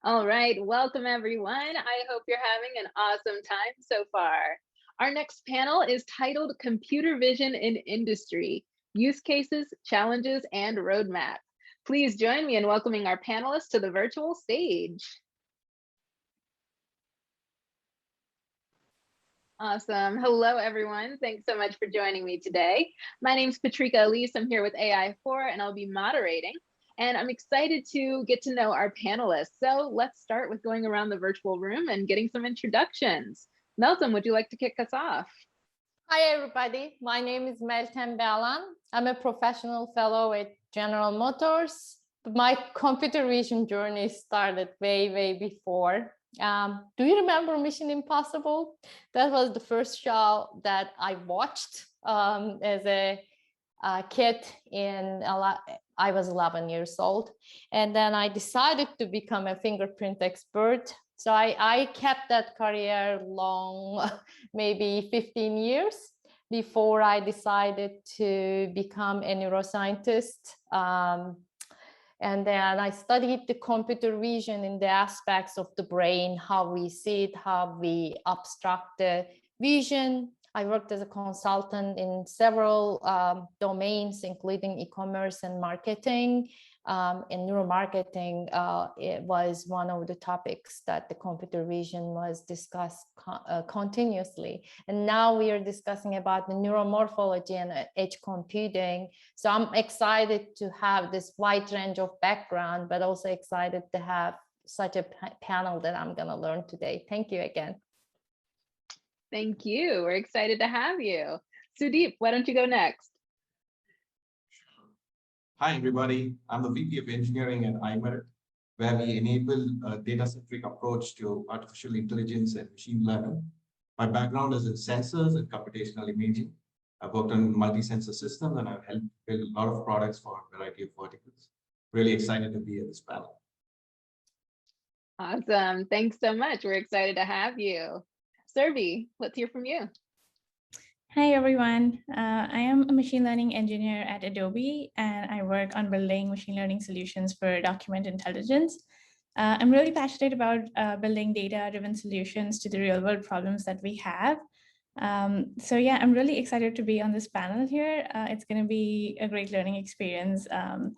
All right, welcome everyone. I hope you're having an awesome time so far. Our next panel is titled Computer Vision in Industry, Use Cases, Challenges, and Roadmap. Please join me in welcoming our panelists to the virtual stage. Awesome. Hello, everyone. Thanks so much for joining me today. My name is Patrika Elise. I'm here with AI4, and I'll be moderating. And I'm excited to get to know our panelists. So let's start with going around the virtual room and getting some introductions. Meltem, would you like to kick us off? Hi, everybody. My name is Meltem Balan. I'm a professional fellow at General Motors. My computer vision journey started way before. Do you remember Mission Impossible? That was the first show that I watched as a kid. I was 11 years old, and then I decided to become a fingerprint expert. So I kept that career long, maybe 15 years before I decided to become a neuroscientist. And then I studied the computer vision in the aspects of the brain, how we see it, how we abstract the vision. I worked as a consultant in several domains, including e-commerce and marketing. In neuromarketing, it was one of the topics that the computer vision was discussed continuously. And now we are discussing about the neuromorphology and edge computing. So I'm excited to have this wide range of background, but also excited to have such a panel that I'm going to learn today. Thank you again. Thank you. We're excited to have you. Sudeep, why don't you go next? Hi, everybody. I'm the VP of Engineering at iMerit, where we enable a data-centric approach to artificial intelligence and machine learning. My background is in sensors and computational imaging. I've worked on multi-sensor systems, and I've helped build a lot of products for a variety of verticals. Really excited to be at this panel. Awesome. Thanks so much. We're excited to have you. Survi, let's hear from you. Hi, everyone. I am a machine learning engineer at Adobe, and I work on building machine learning solutions for document intelligence. I'm really passionate about building data-driven solutions to the real-world problems that we have. So yeah, I'm really excited to be on this panel here. It's going to be a great learning experience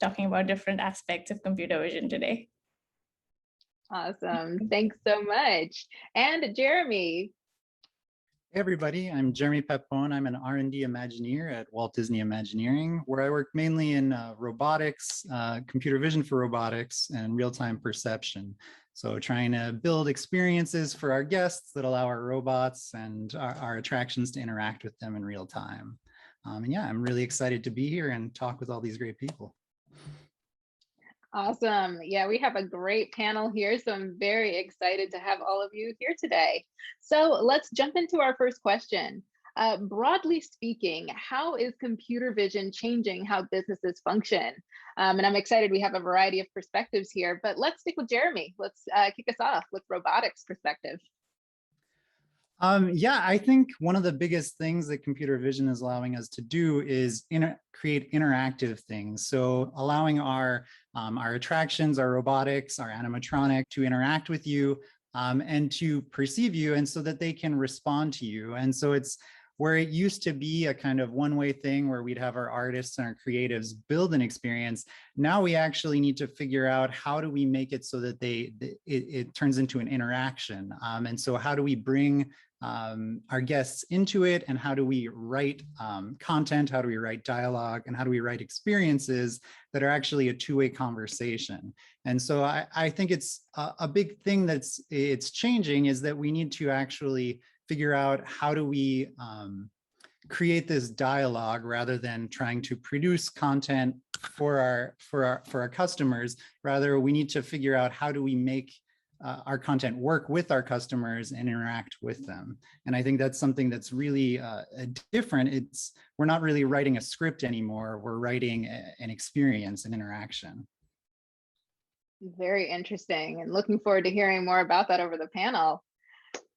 talking about different aspects of computer vision today. Awesome. Thanks so much. And Jeremy. Hey everybody, I'm Jeremy Pepone. I'm an R&D Imagineer at Walt Disney Imagineering, where I work mainly in robotics, computer vision for robotics, and real-time perception. So trying to build experiences for our guests that allow our robots and our attractions to interact with them in real time. And yeah, I'm really excited to be here and talk with all these great people. Awesome. Yeah, we have a great panel here, so I'm very excited to have all of you here today. So let's jump into our first question. Broadly speaking, how is computer vision changing how businesses function? And I'm excited we have a variety of perspectives here, but let's stick with Jeremy. Let's kick us off with robotics perspective. Yeah, I think one of the biggest things that computer vision is allowing us to do is create interactive things. So allowing our attractions, our robotics, our animatronic to interact with you and to perceive you, and so that they can respond to you. And so it's where it used to be a kind of one-way thing where we'd have our artists and our creatives build an experience. Now we actually need to figure out how do we make it so that it turns into an interaction. And so how do we bring our guests into it, and how do we write content, how do we write dialogue, and how do we write experiences that are actually a two-way conversation. And so I think it's a big thing it's changing, is that we need to actually figure out how do we create this dialogue rather than trying to produce content for our customers. Rather, we need to figure out how do we make our content work with our customers and interact with them. And I think that's something that's really different. We're not really writing a script anymore. We're writing an experience, an interaction. Very interesting, and looking forward to hearing more about that over the panel.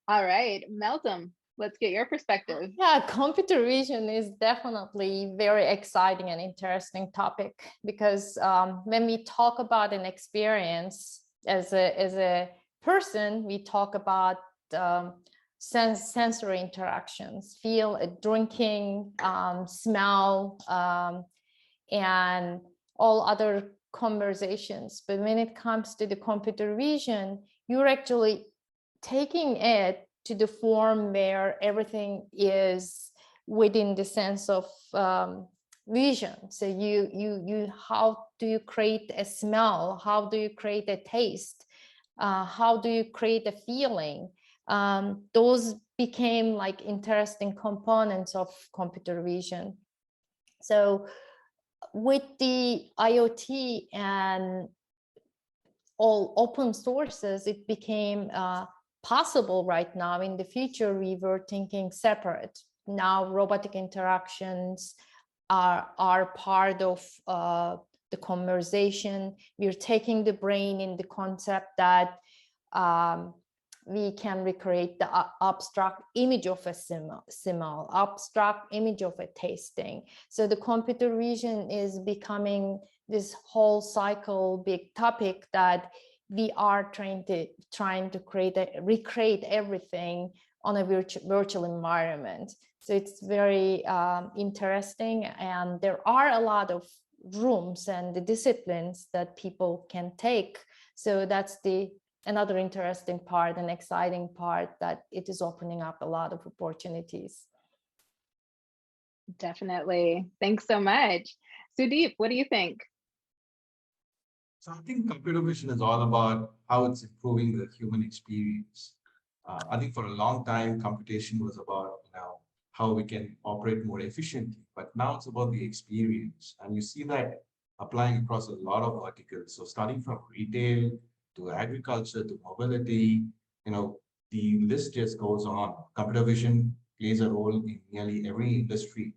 All right, Meltem, let's get your perspective. Yeah, computer vision is definitely very exciting and interesting topic, because when we talk about an experience, as a person, we talk about sensory interactions, feel, drinking, smell, and all other conversations. But when it comes to the computer vision, you're actually taking it to the form where everything is within the sense of vision. So you how do you create a smell? How do you create a taste? How do you create a feeling? Those became like interesting components of computer vision. So with the IoT and all open sources, it became possible right now. In the future, we were thinking separate. Now robotic interactions are part of the conversation. We're taking the brain in the concept that we can recreate the abstract image of a smell, abstract image of a tasting. So the computer vision is becoming this whole cycle big topic that we are trying to recreate everything on a virtual environment. So it's very interesting, and there are a lot of rooms and the disciplines that people can take. So that's another interesting part and exciting part, that it is opening up a lot of opportunities. Definitely. Thanks so much. Sudeep, what do you think? So I think computer vision is all about how it's improving the human experience. I think for a long time, computation was about how we can operate more efficiently, but now it's about the experience. And you see that applying across a lot of verticals. So starting from retail to agriculture to mobility, the list just goes on. Computer vision plays a role in nearly every industry.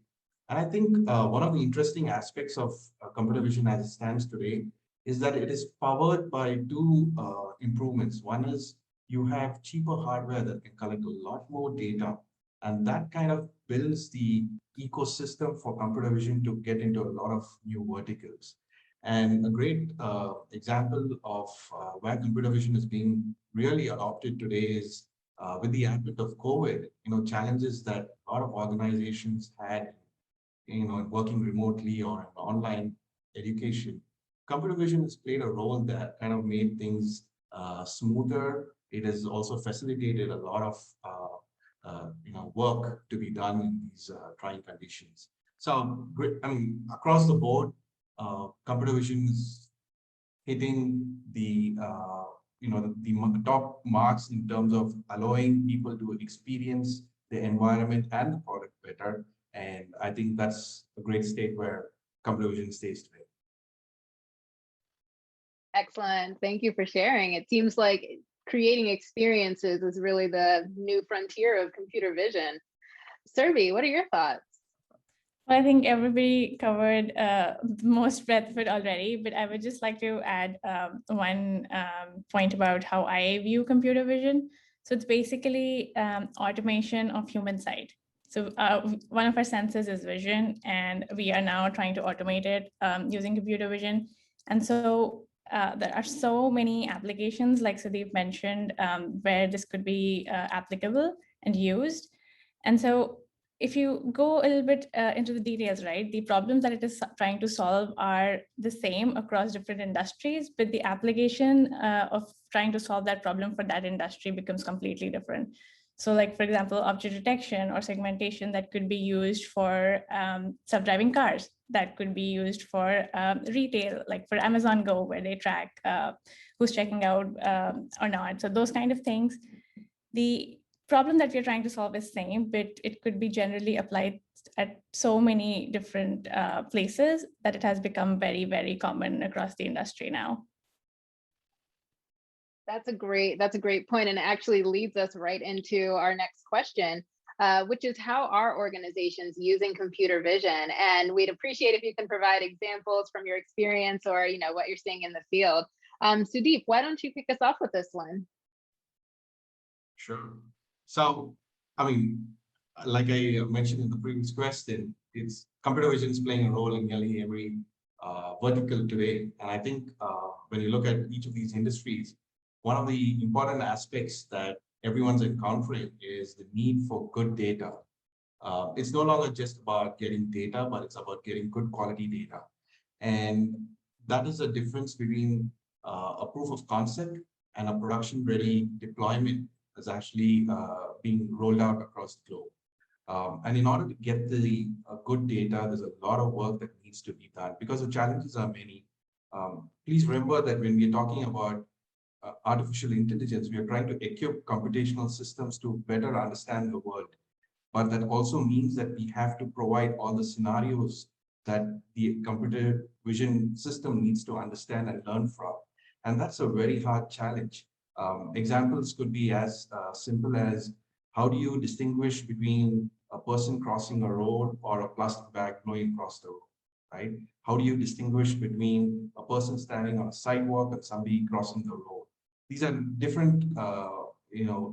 And I think one of the interesting aspects of computer vision as it stands today is that it is powered by two improvements. One is you have cheaper hardware that can collect a lot more data, and that kind of builds the ecosystem for computer vision to get into a lot of new verticals. And a great example of where computer vision is being really adopted today is with the advent of COVID, challenges that a lot of organizations had, working remotely or in online education. Computer vision has played a role that kind of made things smoother. It has also facilitated a lot of work to be done in these trying conditions. So, across the board, computer vision is hitting the the top marks in terms of allowing people to experience the environment and the product better. And I think that's a great state where computer vision stays today. Excellent. Thank you for sharing. It seems like creating experiences is really the new frontier of computer vision. Survi, what are your thoughts? Well, I think everybody covered the most breadth of it already, but I would just like to add one point about how I view computer vision. So it's basically automation of human sight. So one of our senses is vision, and we are now trying to automate it using computer vision. And so there are so many applications, like Sudeep mentioned, where this could be applicable and used. And so if you go a little bit into the details, right, the problems that it is trying to solve are the same across different industries, but the application of trying to solve that problem for that industry becomes completely different. So like, for example, object detection or segmentation that could be used for self-driving cars, that could be used for retail, like for Amazon Go, where they track who's checking out or not. So those kind of things. The problem that we're trying to solve is same, but it could be generally applied at so many different places that it has become very, very common across the industry now. That's a great point, and it actually leads us right into our next question, which is how are organizations using computer vision? And we'd appreciate if you can provide examples from your experience or what you're seeing in the field. Sudeep, why don't you kick us off with this one? Sure. So, like I mentioned in the previous question, it's computer vision is playing a role in nearly every vertical today. And I think when you look at each of these industries, one of the important aspects that everyone's encountering is the need for good data. It's no longer just about getting data, but it's about getting good quality data. And that is a difference between a proof of concept and a production-ready deployment is actually being rolled out across the globe. And in order to get the good data, there's a lot of work that needs to be done because the challenges are many. Please remember that when we're talking about artificial intelligence, we are trying to equip computational systems to better understand the world. But that also means that we have to provide all the scenarios that the computer vision system needs to understand and learn from. And that's a very hard challenge. Examples could be as simple as how do you distinguish between a person crossing a road or a plastic bag flowing across the road, right? How do you distinguish between a person standing on a sidewalk and somebody crossing the road? These are different,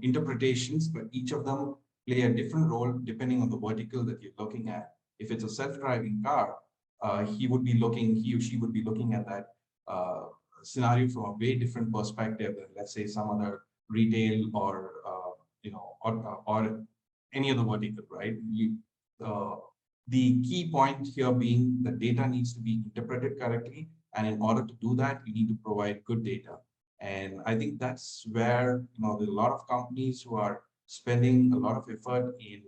interpretations, but each of them play a different role depending on the vertical that you're looking at. If it's a self-driving car, he or she would be looking at that scenario from a very different perspective than, let's say, some other retail or or any other vertical, right? The key point here being the data needs to be interpreted correctly, and in order to do that, you need to provide good data. And I think that's where there's a lot of companies who are spending a lot of effort in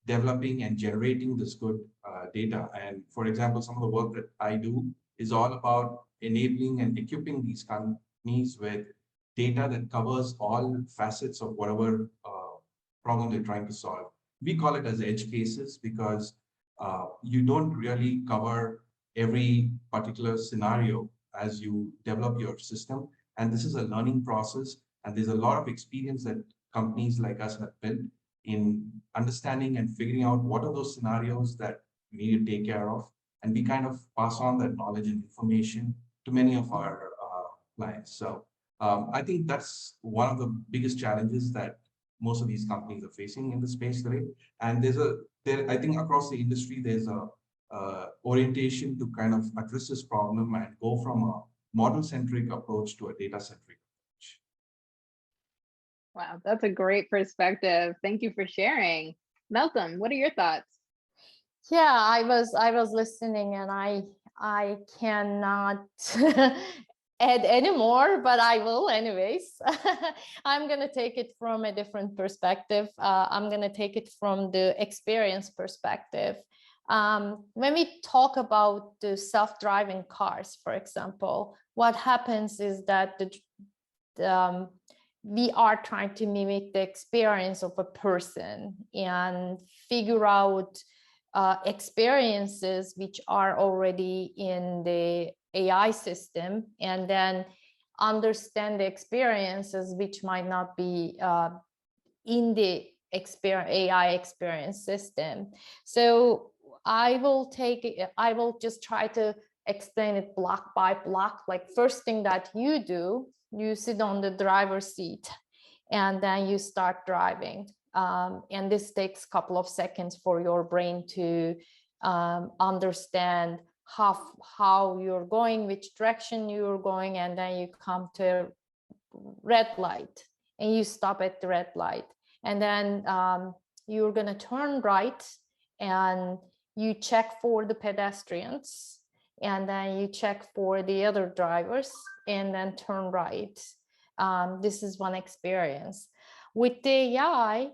developing and generating this good data. And for example, some of the work that I do is all about enabling and equipping these companies with data that covers all facets of whatever problem they're trying to solve. We call it as edge cases because you don't really cover every particular scenario as you develop your system. And this is a learning process. And there's a lot of experience that companies like us have built in understanding and figuring out what are those scenarios that we need to take care of. And we kind of pass on that knowledge and information to many of our clients. So I think that's one of the biggest challenges that most of these companies are facing in the space today. And I think across the industry, there's a orientation to kind of address this problem and go from a model-centric approach to a data-centric approach. Wow, that's a great perspective. Thank you for sharing. Malcolm, what are your thoughts? Yeah, I was listening, and I cannot add any more, but I will anyways. I'm gonna take it from a different perspective. I'm gonna take it from the experience perspective. When we talk about the self-driving cars, for example, what happens is that we are trying to mimic the experience of a person and figure out experiences which are already in the AI system, and then understand the experiences which might not be in the AI experience system. So I will just try to explain it block by block. Like, first thing that you do, you sit on the driver's seat and then you start driving. And this takes a couple of seconds for your brain to understand how you're going, which direction you're going, and then you come to a red light and you stop at the red light. And then you're going to turn right and you check for the pedestrians, and then you check for the other drivers and then turn right. This is one experience. With the AI,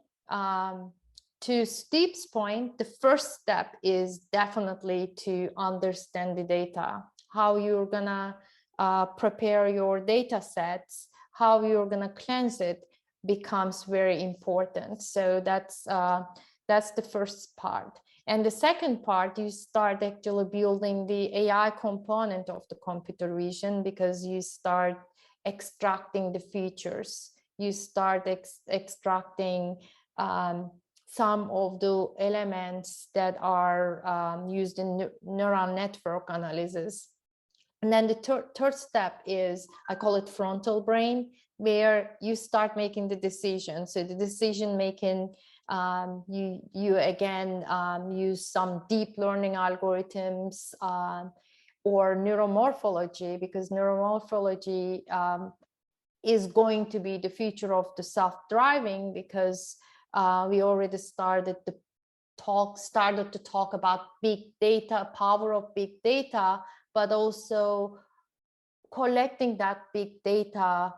to Steve's point, the first step is definitely to understand the data, how you're gonna prepare your data sets, how you're gonna cleanse it becomes very important. So that's the first part. And the second part, you start actually building the AI component of the computer vision, because you start extracting the features. You start extracting some of the elements that are used in neural network analysis. And then the third step is, I call it frontal brain, where you start making the decision. So the decision making, you again use some deep learning algorithms, or neuromorphology, because neuromorphology is going to be the future of the self-driving, because we already started to talk about big data, power of big data, but also collecting that big data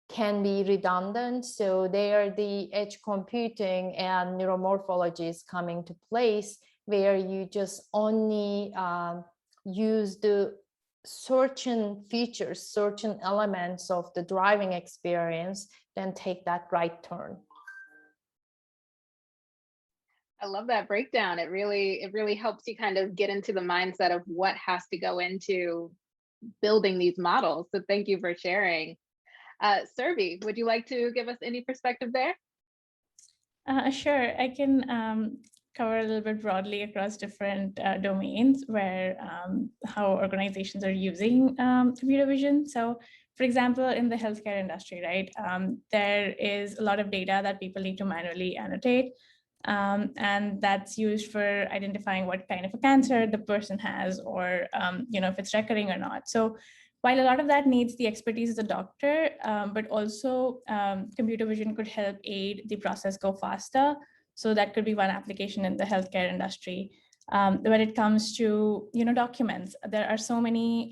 can be redundant. So there the edge computing and neuromorphology is coming to place, where you just only use the certain features, certain elements of the driving experience, then take that right turn. I love that breakdown. It really helps you kind of get into the mindset of what has to go into building these models. So thank you for sharing. Survi, would you like to give us any perspective there? Sure, I can cover a little bit broadly across different domains where how organizations are using computer vision. So for example, in the healthcare industry, right, there is a lot of data that people need to manually annotate. And that's used for identifying what kind of a cancer the person has, or if it's recurring or not. So while a lot of that needs the expertise of the doctor, but also computer vision could help aid the process go faster. So that could be one application in the healthcare industry. When it comes to documents, there are so many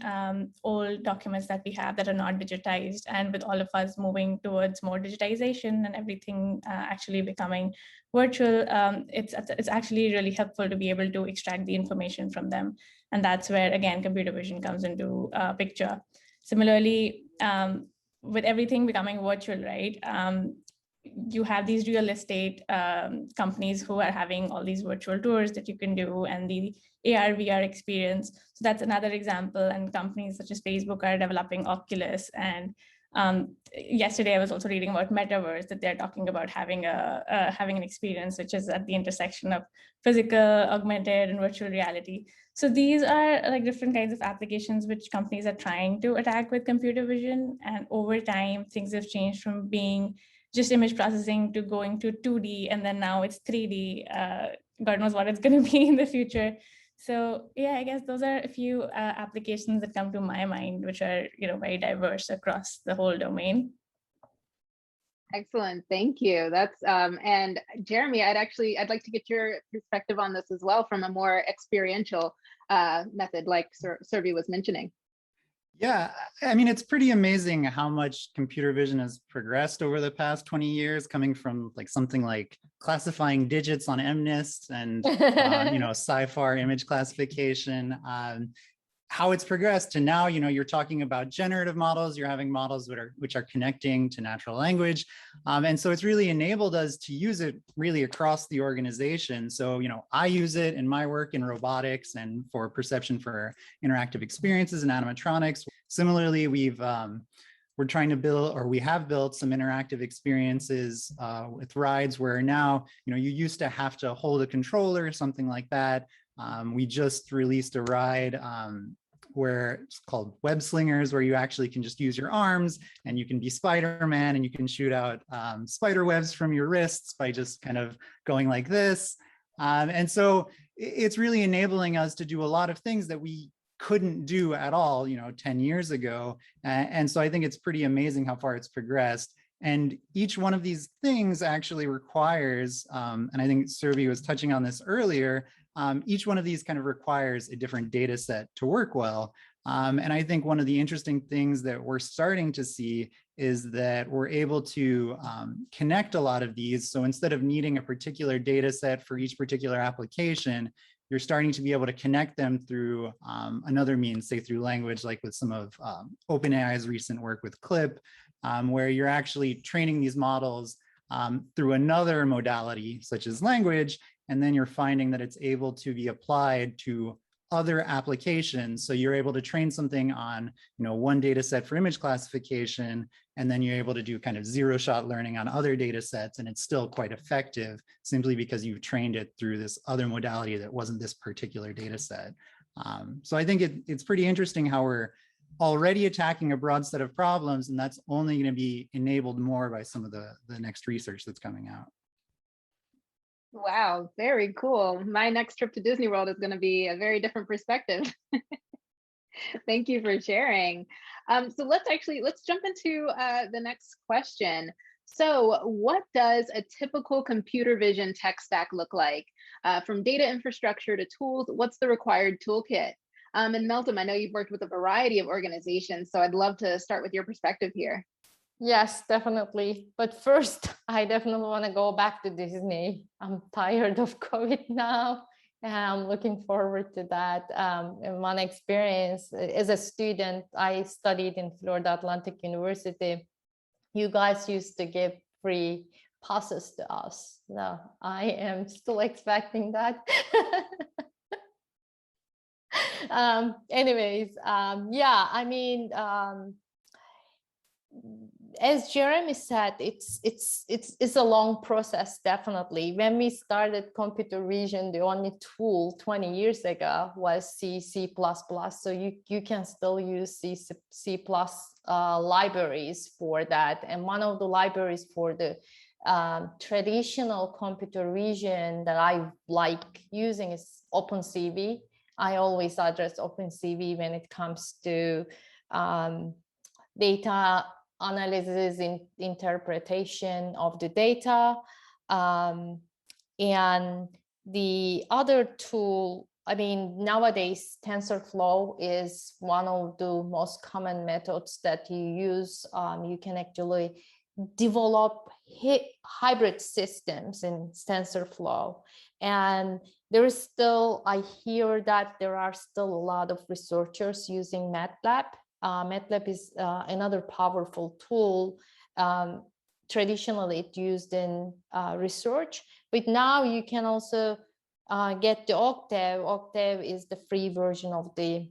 old documents that we have that are not digitized, and with all of us moving towards more digitization and everything actually becoming virtual, it's actually really helpful to be able to extract the information from them, and that's where again computer vision comes into picture. Similarly, with everything becoming virtual, right? You have these real estate companies who are having all these virtual tours that you can do, and the AR, VR experience. So that's another example. And companies such as Facebook are developing Oculus. And yesterday I was also reading about metaverse, that they're talking about having an experience which is at the intersection of physical, augmented, and virtual reality. So these are like different kinds of applications which companies are trying to attack with computer vision. And over time, things have changed from being just image processing to going to 2D, and then now it's 3D. God knows what it's going to be in the future. So yeah, I guess those are a few applications that come to my mind, which are very diverse across the whole domain. Excellent, thank you. That's and Jeremy, I'd like to get your perspective on this as well from a more experiential method, like Survi was mentioning. Yeah, I mean, it's pretty amazing how much computer vision has progressed over the past 20 years, coming from like something like classifying digits on MNIST and, SciFar image classification, how it's progressed to now, you're talking about generative models, you're having models which are connecting to natural language. And so it's really enabled us to use it really across the organization. So, I use it in my work in robotics and for perception for interactive experiences and animatronics. Similarly, we're trying to build, or we have built some interactive experiences with rides where now, you used to have to hold a controller or something like that. We just released a ride where it's called Web Slingers, where you actually can just use your arms and you can be Spider-Man and you can shoot out spider webs from your wrists by just kind of going like this. And so it's really enabling us to do a lot of things that we couldn't do at all, 10 years ago. And so I think it's pretty amazing how far it's progressed. And each one of these things actually requires, and I think Survi was touching on this earlier, each one of these kind of requires a different data set to work well. And I think one of the interesting things that we're starting to see is that we're able to connect a lot of these. So instead of needing a particular data set for each particular application, you're starting to be able to connect them through another means, say through language, like with some of OpenAI's recent work with CLIP, where you're actually training these models through another modality, such as language, and then you're finding that it's able to be applied to other applications. So you're able to train something on, one data set for image classification, and then you're able to do kind of zero-shot learning on other data sets, and it's still quite effective simply because you've trained it through this other modality that wasn't this particular data set. So I think it's pretty interesting how we're already attacking a broad set of problems, and that's only going to be enabled more by some of the next research that's coming out. Wow, very cool. My next trip to Disney World is going to be a very different perspective. Thank you for sharing. So let's jump into the next question. So what does a typical computer vision tech stack look like? From data infrastructure to tools, what's the required toolkit? And Meltem, I know you've worked with a variety of organizations, so I'd love to start with your perspective here. Yes, definitely. But first, I definitely want to go back to Disney. I'm tired of COVID now, and I'm looking forward to that. In one experience as a student, I studied in Florida Atlantic University. You guys used to give free passes to us. No, I am still expecting that. Anyways, yeah, I mean, as Jeremy said, it's a long process, definitely. When we started computer vision, the only tool 20 years ago was C++. So you can still use C++ libraries for that. And one of the libraries for the traditional computer vision that I like using is OpenCV. I always address OpenCV when it comes to data analysis and interpretation of the data. And the other tool, I mean, nowadays, TensorFlow is one of the most common methods that you use. You can actually develop hybrid systems in TensorFlow. And there is still, I hear that there are still a lot of researchers using MATLAB. MATLAB is another powerful tool. Traditionally, it's used in research, but now you can also get the Octave. Octave is the free version of the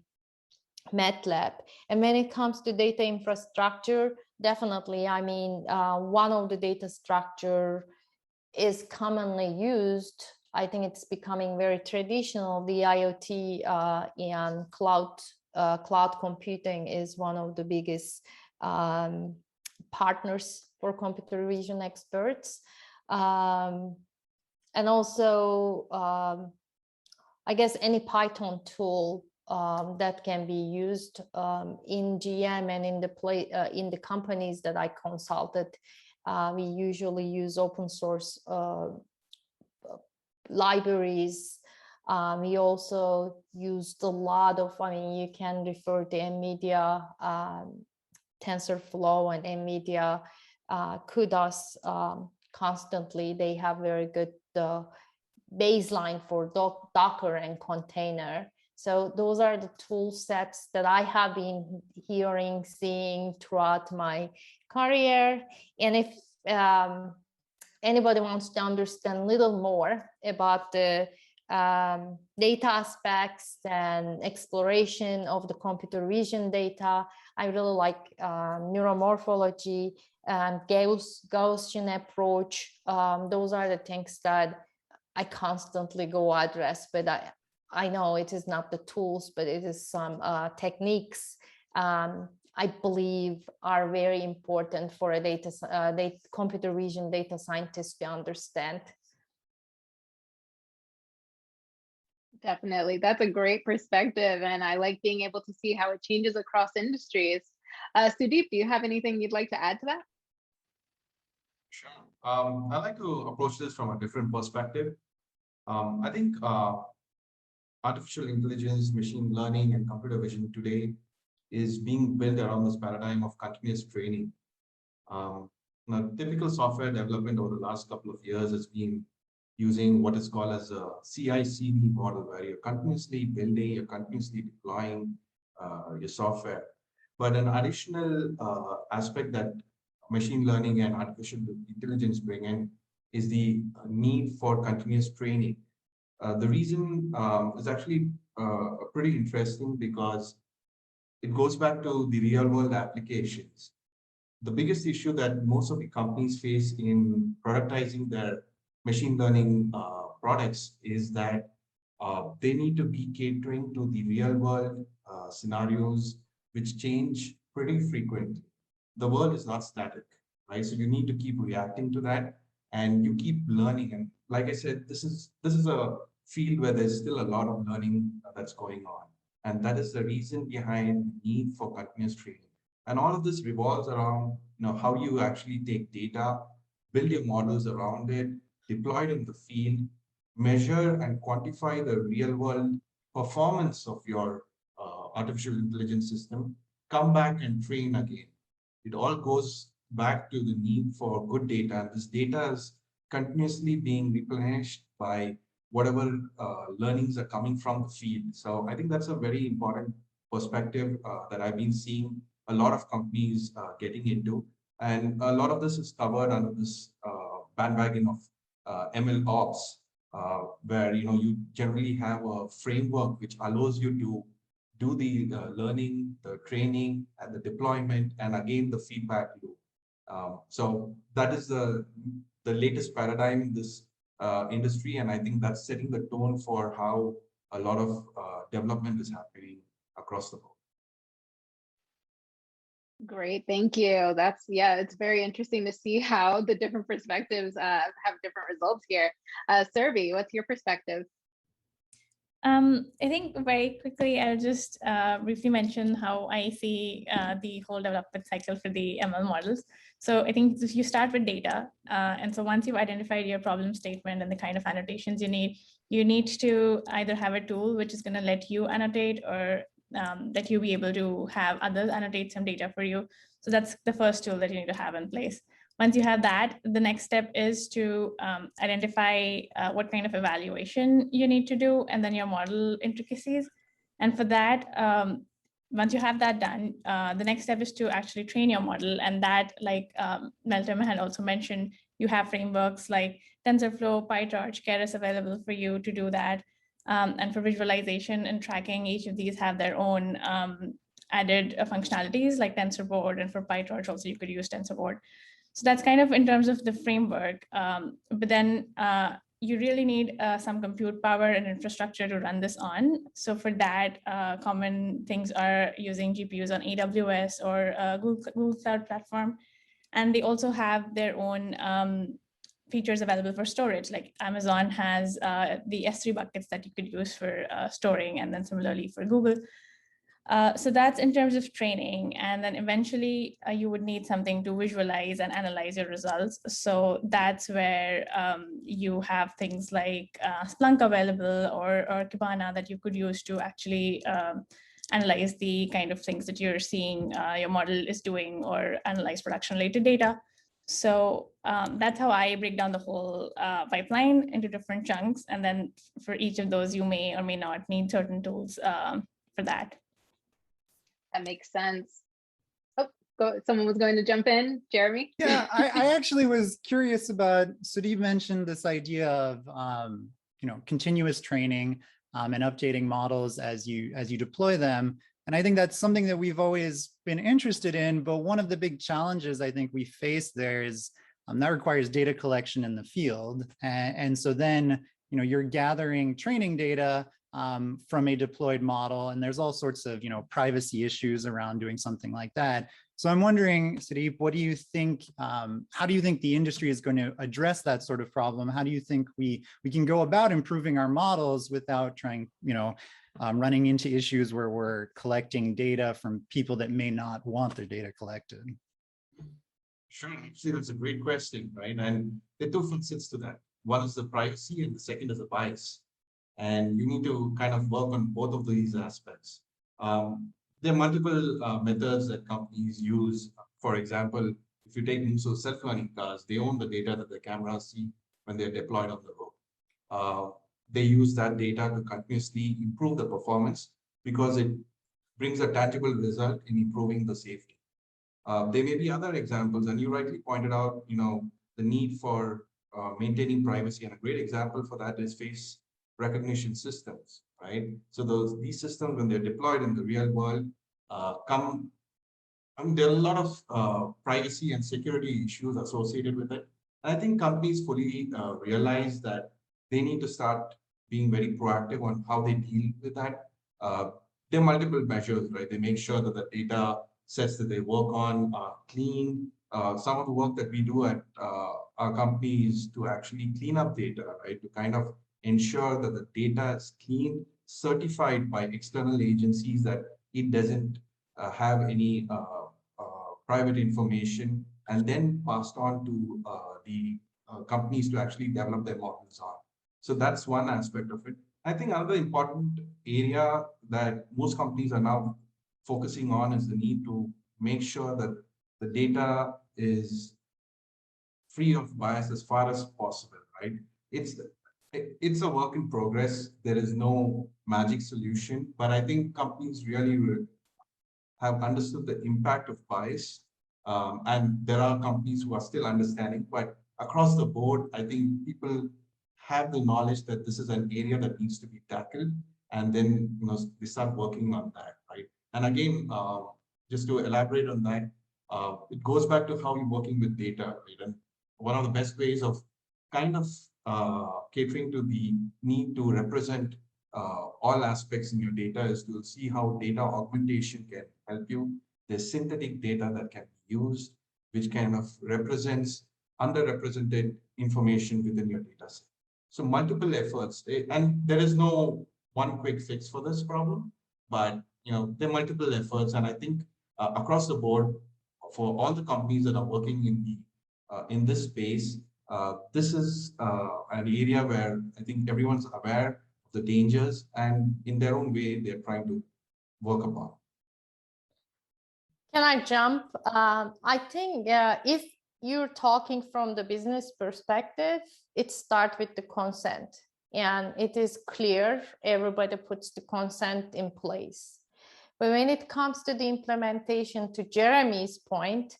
MATLAB. And when it comes to data infrastructure, definitely, I mean, one of the data structure is commonly used. I think it's becoming very traditional. The IoT and cloud computing is one of the biggest partners for computer vision experts. And also, I guess any Python tool that can be used in GM and in the companies that I consulted. We usually use open source libraries. We also used a lot of, I mean, you can refer to NVIDIA, TensorFlow and NVIDIA CUDAs constantly. They have very good baseline for Docker and container. So those are the tool sets that I have been hearing, seeing throughout my career. And if anybody wants to understand a little more about the data aspects and exploration of the computer vision data, I really like neuromorphology and Gaussian approach. Those are the things that I constantly go address, but I know it is not the tools, but it is some techniques I believe are very important for a computer vision data scientist to understand. Definitely. That's a great perspective. And I like being able to see how it changes across industries. Sudeep, do you have anything you'd like to add to that? Sure. I like to approach this from a different perspective. I think artificial intelligence, machine learning, and computer vision today is being built around this paradigm of continuous training. Now, typical software development over the last couple of years has been using what is called as a CI/CD model, where you're continuously building, you're continuously deploying your software. But an additional aspect that machine learning and artificial intelligence bring in is the need for continuous training. The reason is actually pretty interesting because it goes back to the real world applications. The biggest issue that most of the companies face in productizing their machine learning products is that they need to be catering to the real world scenarios which change pretty frequently. The world is not static, right? So you need to keep reacting to that and you keep learning. And like I said, this is a field where there's still a lot of learning that's going on. And that is the reason behind the need for continuous training. And all of this revolves around how you actually take data, build your models around it, deploy it in the field, measure and quantify the real world performance of your artificial intelligence system, come back and train again. It all goes back to the need for good data. And this data is continuously being replenished by whatever learnings are coming from the field. So I think that's a very important perspective that I've been seeing a lot of companies getting into. And a lot of this is covered under this bandwagon of ML ops, where you generally have a framework which allows you to do the learning, the training, and the deployment, and again the feedback loop. So that is the latest paradigm in this industry, and I think that's setting the tone for how a lot of development is happening across the board. Great, thank you. It's very interesting to see how the different perspectives have different results here. Survi, what's your perspective? I think very quickly, I'll just briefly mention how I see the whole development cycle for the ML models. So I think you start with data. And so once you've identified your problem statement and the kind of annotations you need to either have a tool which is going to let you annotate, or that you'll be able to have others annotate some data for you. So that's the first tool that you need to have in place. Once you have that, the next step is to identify what kind of evaluation you need to do, and then your model intricacies. And for that, once you have that done, the next step is to actually train your model. And that, like Meltem had also mentioned, you have frameworks like TensorFlow, PyTorch, Keras available for you to do that. And for visualization and tracking, each of these have their own added functionalities like TensorBoard, and for PyTorch also you could use TensorBoard. So that's kind of in terms of the framework, but then you really need some compute power and infrastructure to run this on. So for that, common things are using GPUs on AWS or Google Cloud Platform. And they also have their own features available for storage. Like Amazon has the S3 buckets that you could use for storing, and then similarly for Google. So that's in terms of training. And then eventually you would need something to visualize and analyze your results. So that's where you have things like Splunk available, or Kibana that you could use to actually analyze the kind of things that you're seeing your model is doing, or analyze production related data. So that's how I break down the whole pipeline into different chunks. And then for each of those, you may or may not need certain tools for that. That makes sense. Oh, someone was going to jump in. Jeremy? Yeah, I actually was curious about, Sudeep mentioned this idea of continuous training and updating models as you deploy them. And I think that's something that we've always been interested in. But one of the big challenges I think we face there is that requires data collection in the field. And so then you're gathering training data from a deployed model, and there's all sorts of privacy issues around doing something like that. So I'm wondering, Sudeep, what do you think? How do you think the industry is going to address that sort of problem? How do you think we can go about improving our models without trying, running into issues where we're collecting data from people that may not want their data collected? Sure, actually, that's a great question, right? And there are two facets to that. One is the privacy, and the second is the bias. And you need to kind of work on both of these aspects. There are multiple methods that companies use. For example, if you take self-learning cars, they own the data that the cameras see when they're deployed on the road. They use that data to continuously improve the performance because it brings a tangible result in improving the safety. There may be other examples, and you rightly pointed out, the need for maintaining privacy. And a great example for that is face recognition systems, right? So these systems, when they're deployed in the real world, there are a lot of privacy and security issues associated with it. And I think companies fully realize that they need to start being very proactive on how they deal with that. There are multiple measures, right? They make sure that the data sets that they work on are clean. Some of the work that we do at our company is to actually clean up data, right? To kind of ensure that the data is clean certified by external agencies that it doesn't have any private information, and then passed on to the companies to actually develop their models on. So that's one aspect of it. I think another important area that most companies are now focusing on is the need to make sure that the data is free of bias as far as possible, right? It's a work in progress. There is no magic solution, but I think companies really have understood the impact of bias. And there are companies who are still understanding, but across the board, I think people have the knowledge that this is an area that needs to be tackled, and then they start working on that, right? And again, just to elaborate on that, it goes back to how you're working with data, right? And one of the best ways of kind of catering to the need to represent all aspects in your data is to see how data augmentation can help you. There's synthetic data that can be used, which kind of represents underrepresented information within your data set. So multiple efforts, and there is no one quick fix for this problem, but there are multiple efforts, and I think across the board for all the companies that are working in this space, this is an area where I think everyone's aware of the dangers, and in their own way, they're trying to work upon. Can I jump? I think if you're talking from the business perspective, it starts with the consent, and it is clear everybody puts the consent in place. But when it comes to the implementation, to Jeremy's point,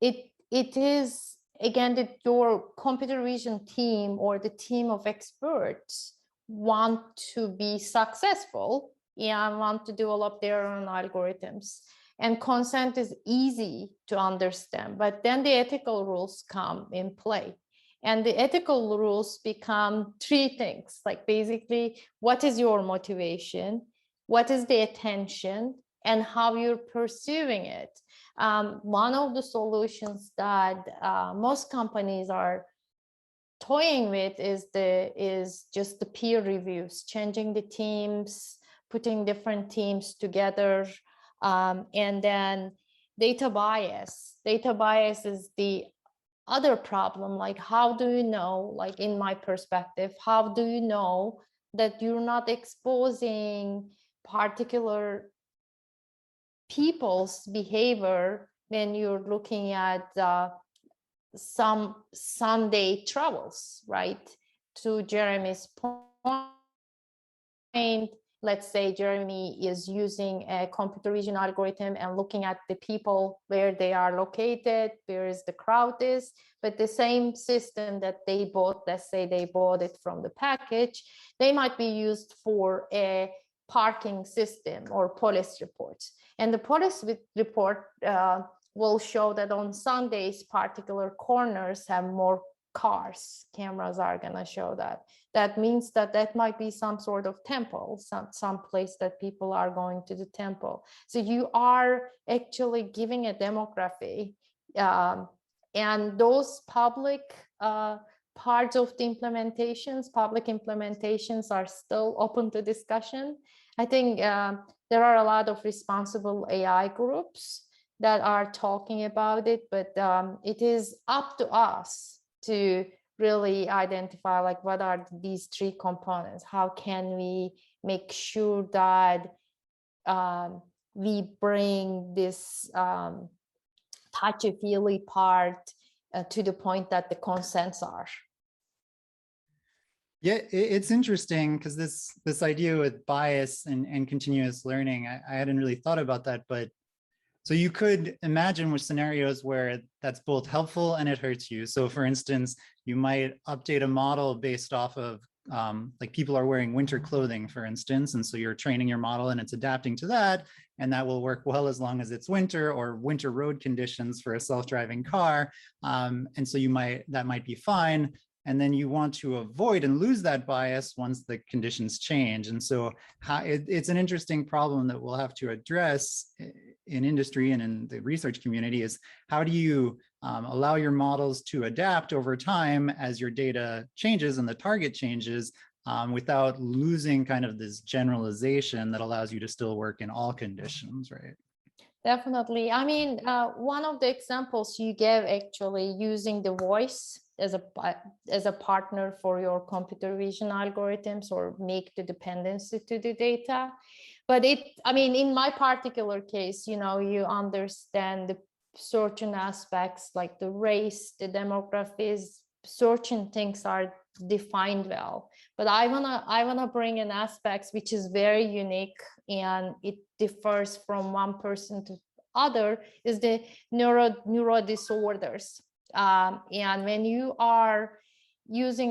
it is again that your computer vision team or the team of experts want to be successful and want to develop their own algorithms. And consent is easy to understand, but then the ethical rules come in play. And the ethical rules become three things, like basically, what is your motivation? What is the attention? And how you're pursuing it. One of the solutions that most companies are toying with is just the peer reviews, changing the teams, putting different teams together. And then data bias. Data bias is the other problem. Like, how do you know, like in my perspective, how do you know that you're not exposing particular people's behavior when you're looking at some Sunday travels, right? To Jeremy's point, let's say Jeremy is using a computer vision algorithm and looking at the people where they are located, where is the crowd is, but the same system that they bought, let's say they bought it from the package, they might be used for a parking system or police reports. And the police report will show that on Sundays, particular corners have more cars. Cameras are going to show that. That means that that might be some sort of temple, some place that people are going to the temple. So you are actually giving a demography, and those public parts of the implementations, public implementations are still open to discussion. I think there are a lot of responsible AI groups that are talking about it, but it is up to us to really identify like what are these three components. How can we make sure that we bring this touchy-feely part to the point that the consents are. Yeah, it's interesting because this idea with bias and continuous learning, I hadn't really thought about that, but so you could imagine with scenarios where that's both helpful and it hurts you. So for instance, you might update a model based off of like people are wearing winter clothing, for instance, and so you're training your model and it's adapting to that, and that will work well as long as it's winter or winter road conditions for a self-driving car. And so that might be fine. And then you want to avoid and lose that bias once the conditions change. And so it's an interesting problem that we'll have to address in industry and in the research community is how do you allow your models to adapt over time as your data changes and the target changes, without losing kind of this generalization that allows you to still work in all conditions, right? Definitely. I mean, one of the examples you gave actually using the voice as a partner for your computer vision algorithms or make the dependency to the data. But I mean, in my particular case, you know, you understand the certain aspects like the race, the demographies, certain things are defined well. But I wanna bring in aspects which is very unique and it differs from one person to other is the neuro disorders. And when you are using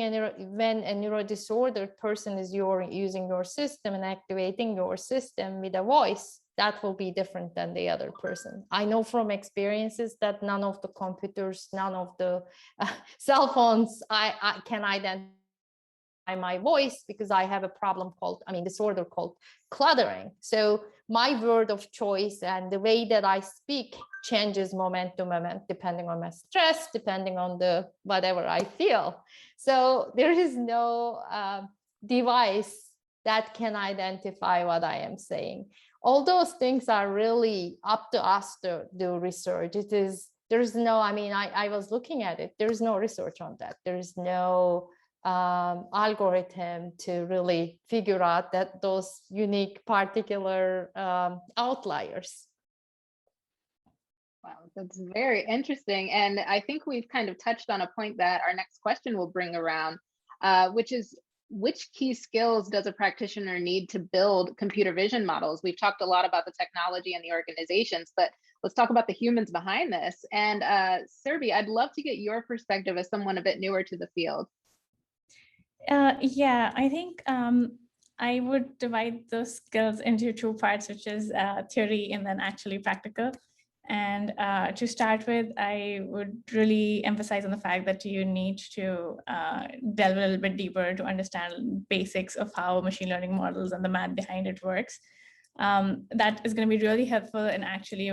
when a neurodisordered person is using your system and activating your system with a voice, that will be different than the other person. I know from experiences that none of the computers, none of the cell phones I can identify my voice because I have a problem called, disorder called cluttering. So my word of choice and the way that I speak changes moment to moment, depending on my stress, depending on the whatever I feel. So there is no device that can identify what I am saying. All those things are really up to us to do research. There's no, I was looking at it. There's no research on that. There's no algorithm to really figure out that those unique particular outliers. Wow, that's very interesting. And I think we've kind of touched on a point that our next question will bring around, which is which key skills does a practitioner need to build computer vision models? We've talked a lot about the technology and the organizations, but let's talk about the humans behind this. And Surbi, I'd love to get your perspective as someone a bit newer to the field. Yeah, I think I would divide those skills into two parts, which is theory and then actually practical. And to start with, I would really emphasize on the fact that you need to delve a little bit deeper to understand basics of how machine learning models and the math behind it works. That is going to be really helpful in actually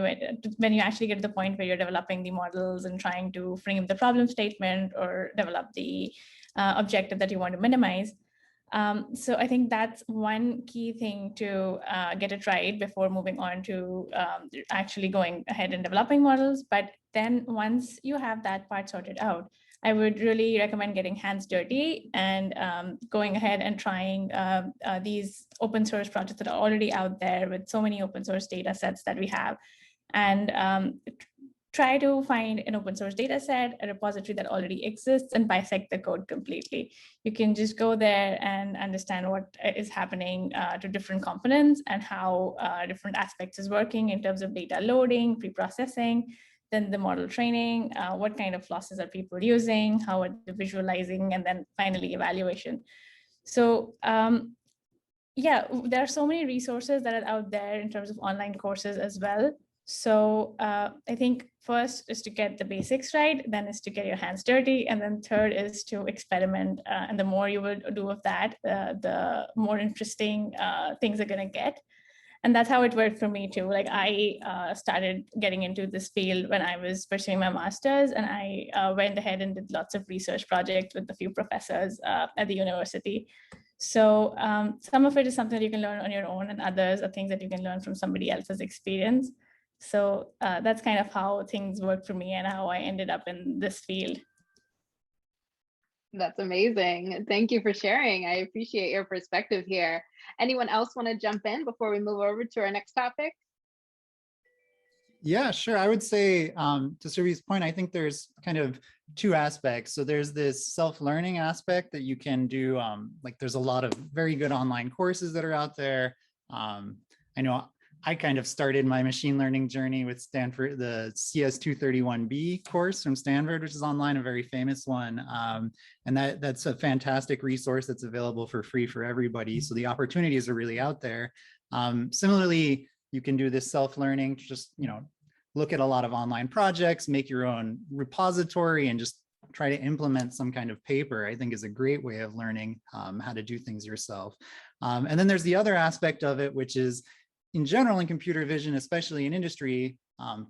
when you actually get to the point where you're developing the models and trying to frame the problem statement or develop the objective that you want to minimize. So I think that's one key thing to get it right before moving on to actually going ahead and developing models. But then once you have that part sorted out, I would really recommend getting hands dirty and going ahead and trying these open source projects that are already out there with so many open source data sets that we have. And try to find an open source data set, a repository that already exists, and bisect the code completely. You can just go there and understand what is happening to different components and how different aspects is working in terms of data loading, pre-processing, then the model training, what kind of losses are people using, how are they visualizing, and then finally evaluation. So yeah, there are so many resources that are out there in terms of online courses as well. So I think first is to get the basics right, then is to get your hands dirty, and then third is to experiment. And the more you will do of that, the more interesting things are going to get. And that's how it worked for me too. Like I started getting into this field when I was pursuing my master's, and I went ahead and did lots of research projects with a few professors at the university. So some of it is something that you can learn on your own, and others are things that you can learn from somebody else's experience. So that's kind of how things worked for me and how I ended up in this field. That's amazing. Thank you for sharing. I appreciate your perspective here. Anyone else want to jump in before we move over to our next topic? Yeah, sure. I would say to Surbi's point, I think there's kind of two aspects. So there's this self-learning aspect that you can do. Like there's a lot of very good online courses that are out there. I know I kind of started my machine learning journey with Stanford, the CS231B course from Stanford, which is online, a very famous one. And that's a fantastic resource that's available for free for everybody. So the opportunities are really out there. Similarly, you can do this self-learning, just, look at a lot of online projects, make your own repository, and just try to implement some kind of paper, I think is a great way of learning how to do things yourself. And then there's the other aspect of it, which is in general in computer vision, especially in industry,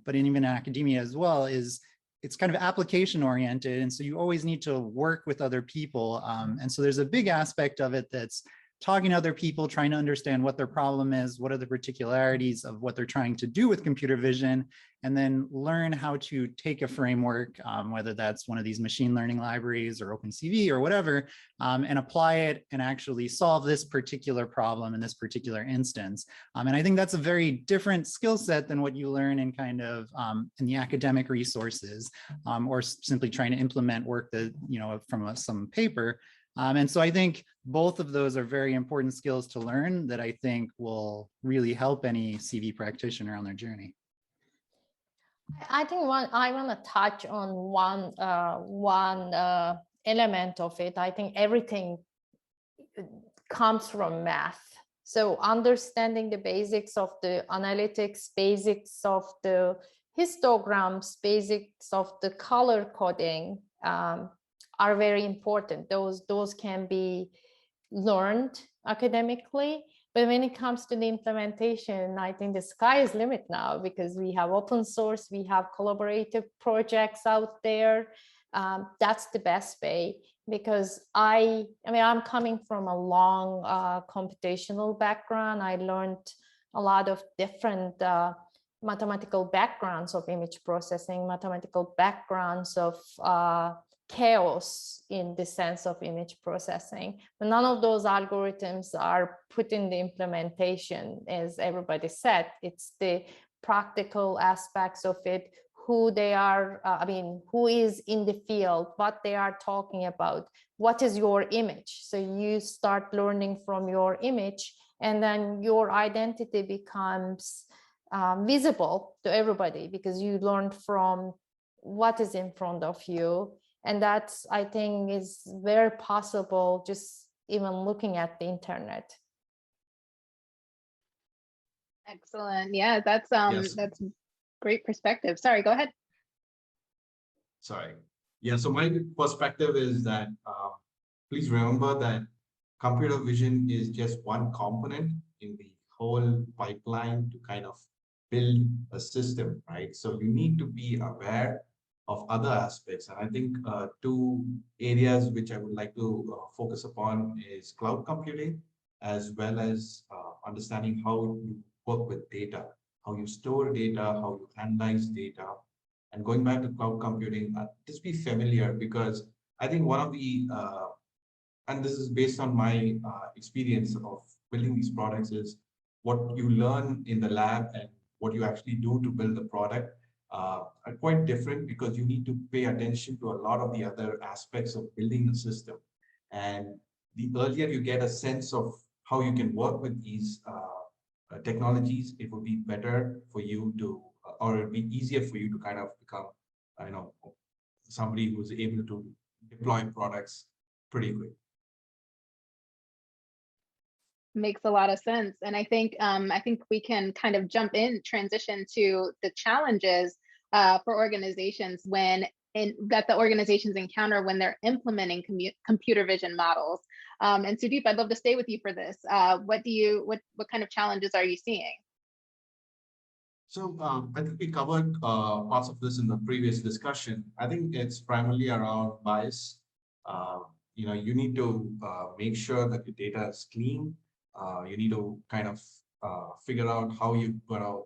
but even in academia as well, is it's kind of application oriented. And so you always need to work with other people. And so there's a big aspect of it that's talking to other people, trying to understand what their problem is, what are the particularities of what they're trying to do with computer vision, and then learn how to take a framework, whether that's one of these machine learning libraries or OpenCV or whatever, and apply it and actually solve this particular problem in this particular instance. And I think that's a very different skill set than what you learn in kind of in the academic resources, or simply trying to implement work that, you know, from some paper. And so I think both of those are very important skills to learn that I think will really help any CV practitioner on their journey. I think I want to touch on one element of it. I think everything comes from math. So understanding the basics of the analytics, basics of the histograms, basics of the color coding are very important. Those can be learned academically, but when it comes to the implementation, I think the sky is limit now, because we have open source, we have collaborative projects out there. That's the best way, because I mean, I'm coming from a long computational background. I learned a lot of different mathematical backgrounds of image processing, mathematical backgrounds of chaos in the sense of image processing. But none of those algorithms are put in the implementation, as everybody said. It's the practical aspects of it, who they are, I mean, who is in the field, what they are talking about, what is your image. So you start learning from your image, and then your identity becomes visible to everybody, because you learned from what is in front of you. And that's, I think, is very possible just even looking at the internet. Excellent. Yeah, that's Yes. that's great perspective. Sorry, go ahead. Sorry. Yeah, so my perspective is that please remember that computer vision is just one component in the whole pipeline to kind of build a system, right? So you need to be aware of other aspects. And I think two areas which I would like to focus upon is cloud computing, as well as understanding how you work with data, how you store data, how you analyze data. And going back to cloud computing, just be familiar, because I think one of the, and this is based on my experience of building these products, is what you learn in the lab and what you actually do to build the product are quite different, because you need to pay attention to a lot of the other aspects of building the system. And the earlier you get a sense of how you can work with these technologies, it would be better for you to, or it'd be easier for you to kind of become, you know, somebody who's able to deploy products pretty quick. Makes a lot of sense. And I think we can kind of transition to the challenges for organizations that the organizations encounter when they're implementing computer vision models. And Sudeep, I'd love to stay with you for this. What kind of challenges are you seeing? So I think we covered parts of this in the previous discussion. I think it's primarily around bias. You know, you need to make sure that your data is clean. You need to kind of figure out how you're going to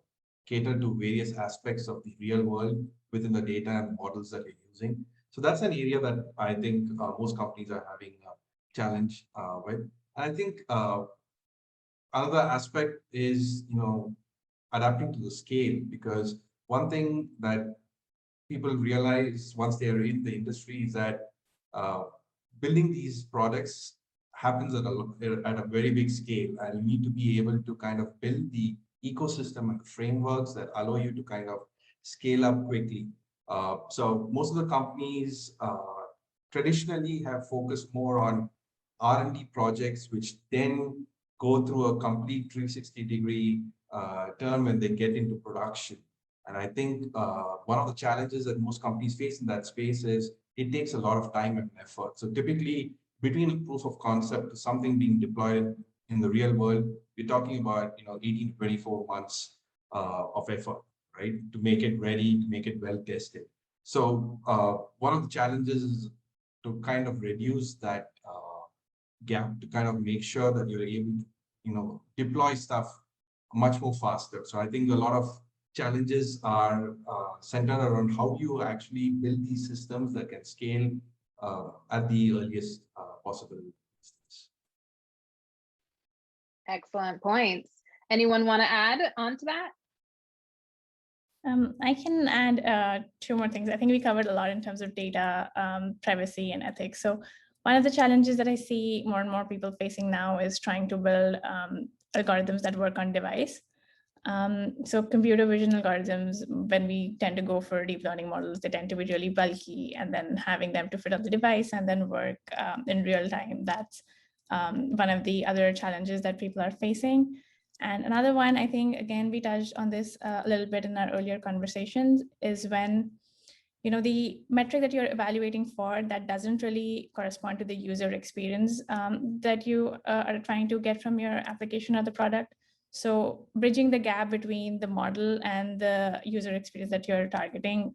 cater to various aspects of the real world within the data and models that you're using. So that's an area that I think most companies are having a challenge with. And I think another aspect is, you know, adapting to the scale, because one thing that people realize once they are in the industry is that building these products happens at a very big scale, and you need to be able to kind of build the ecosystem and frameworks that allow you to kind of scale up quickly. So most of the companies traditionally have focused more on R&D projects, which then go through a complete 360-degree turn when they get into production. And I think one of the challenges that most companies face in that space is it takes a lot of time and effort. So typically, between a proof of concept to something being deployed in the real world, we're talking about 18 to 24 months of effort, right, to make it ready, to make it well tested. So one of the challenges is to kind of reduce that gap, to kind of make sure that you're able to, deploy stuff much more faster. So I think a lot of challenges are centered around how you actually build these systems that can scale at the earliest possible instance. Excellent points. Anyone want to add on to that? I can add two more things. I think we covered a lot in terms of data, privacy, and ethics. So one of the challenges that I see more and more people facing now is trying to build algorithms that work on device. So computer vision algorithms, when we tend to go for deep learning models, they tend to be really bulky, and then having them to fit on the device and then work in real time. That's one of the other challenges that people are facing. And another one, I think, again, we touched on this a little bit in our earlier conversations, is when, the metric that you're evaluating for that doesn't really correspond to the user experience that you are trying to get from your application or the product. So bridging the gap between the model and the user experience that you're targeting,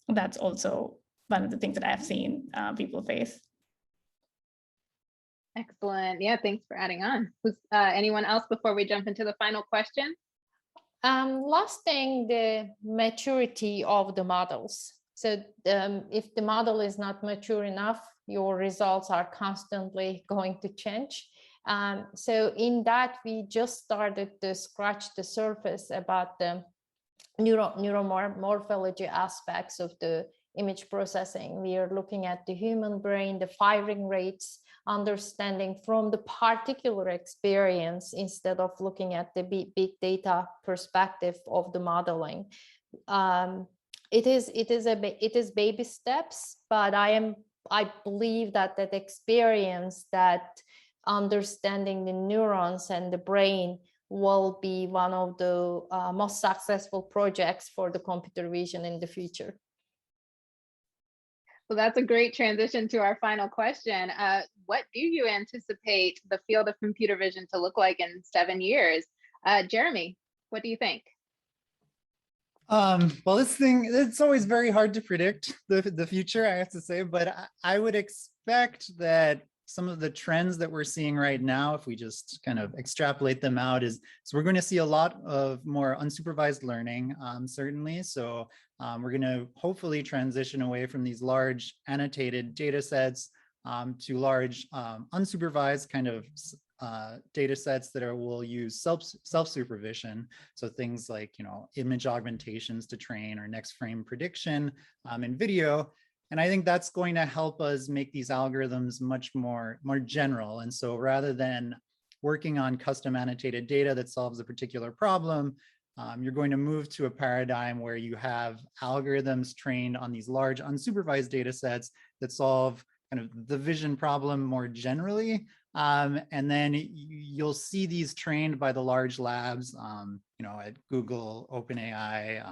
that's also one of the things that I've seen people face. Excellent. Yeah, thanks for adding on. Anyone else before we jump into the final question? Last thing, the maturity of the models. So if the model is not mature enough, your results are constantly going to change. So in that, we just started to scratch the surface about the neuromorphology aspects of the image processing. We are looking at the human brain, the firing rates, understanding from the particular experience instead of looking at the big data perspective of the modeling. It is baby steps, but I believe that experience, that understanding the neurons and the brain will be one of the most successful projects for the computer vision in the future. Well, that's a great transition to our final question. What do you anticipate the field of computer vision to look like in 7 years? Jeremy, what do you think? Well, it's always very hard to predict the future, I have to say, but I would expect that some of the trends that we're seeing right now, if we just kind of extrapolate them out, so we're going to see a lot of more unsupervised learning, certainly. So we're going to hopefully transition away from these large annotated data sets to large unsupervised kind of data sets that will use self-supervision. So things like, image augmentations to train, or next frame prediction in video. And I think that's going to help us make these algorithms much more general. And so rather than working on custom annotated data that solves a particular problem, you're going to move to a paradigm where you have algorithms trained on these large unsupervised data sets that solve kind of the vision problem more generally. And then you'll see these trained by the large labs, at Google, OpenAI,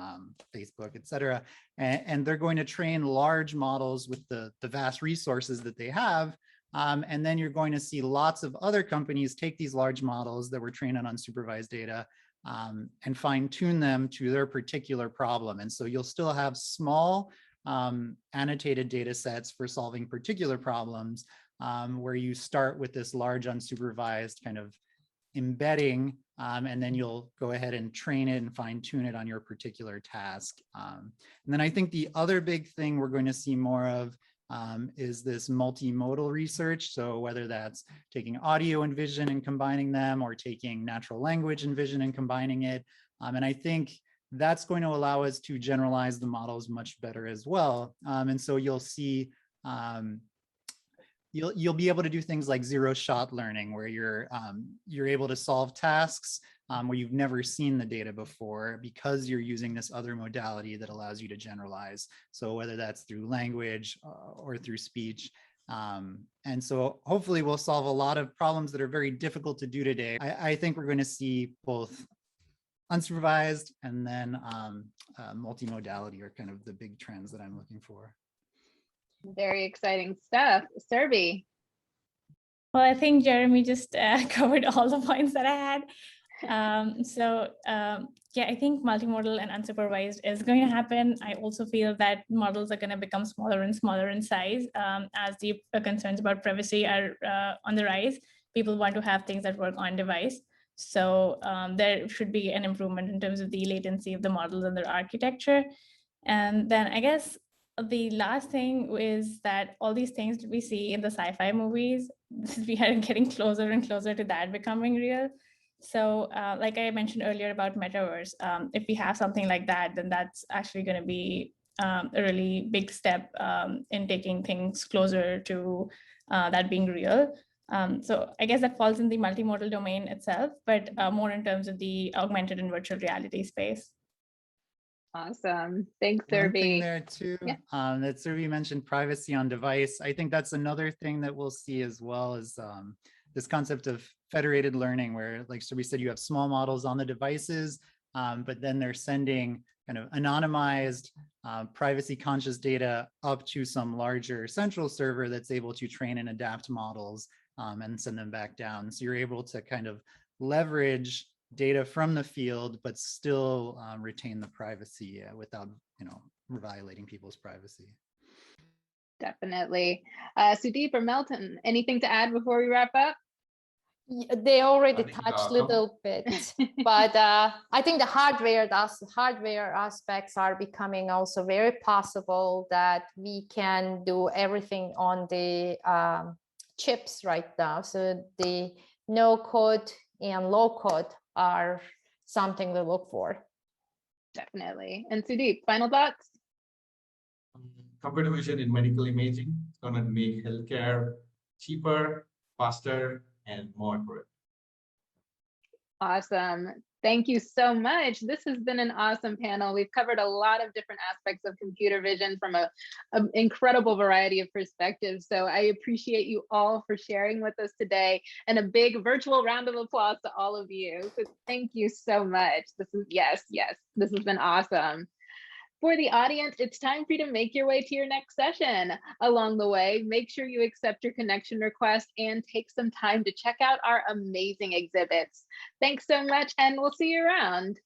Facebook, et cetera. And they're going to train large models with the vast resources that they have. And then you're going to see lots of other companies take these large models that were trained on unsupervised data and fine tune them to their particular problem. And so you'll still have small annotated data sets for solving particular problems, where you start with this large unsupervised kind of embedding, and then you'll go ahead and train it and fine tune it on your particular task. And then I think the other big thing we're going to see more of is this multimodal research. So whether that's taking audio and vision and combining them, or taking natural language and vision and combining it. And I think that's going to allow us to generalize the models much better as well. And so you'll see, you'll be able to do things like zero-shot learning, where you're able to solve tasks where you've never seen the data before, because you're using this other modality that allows you to generalize. So whether that's through language or through speech. And so hopefully we'll solve a lot of problems that are very difficult to do today. I think we're going to see both unsupervised and then multimodality are kind of the big trends that I'm looking for. Very exciting stuff. Surbi. Well, I think Jeremy just covered all the points that I had. Yeah, I think multimodal and unsupervised is going to happen. I also feel that models are going to become smaller and smaller in size as the concerns about privacy are on the rise. People want to have things that work on device. So there should be an improvement in terms of the latency of the models and their architecture. And then I guess the last thing is that all these things that we see in the sci-fi movies, we are getting closer and closer to that becoming real. So like I mentioned earlier about metaverse, if we have something like that, then that's actually going to be a really big step in taking things closer to that being real. So I guess that falls in the multimodal domain itself, but more in terms of the augmented and virtual reality space. Awesome. Thanks, One thing Surabhi. there too, Yeah. that Surabhi mentioned privacy on device. I think that's another thing that we'll see as well as this concept of federated learning, where like Surabhi said, you have small models on the devices, but then they're sending kind of anonymized, privacy conscious data up to some larger central server that's able to train and adapt models and send them back down. So you're able to kind of leverage data from the field, but still retain the privacy without, violating people's privacy. Definitely. Sudeep or Melton, anything to add before we wrap up? They already I think, touched a little bit, but I think the hardware aspects are becoming also very possible, that we can do everything on the chips right now. So the no code and low code are something to look for. Definitely. And Sudeep, final thoughts? Computer vision in medical imaging is going to make healthcare cheaper, faster, and more accurate. Awesome. Thank you so much. This has been an awesome panel. We've covered a lot of different aspects of computer vision from an incredible variety of perspectives. So I appreciate you all for sharing with us today, and a big virtual round of applause to all of you. So thank you so much. This is, yes, this has been awesome. For the audience, it's time for you to make your way to your next session. Along the way, make sure you accept your connection request and take some time to check out our amazing exhibits. Thanks so much, and we'll see you around.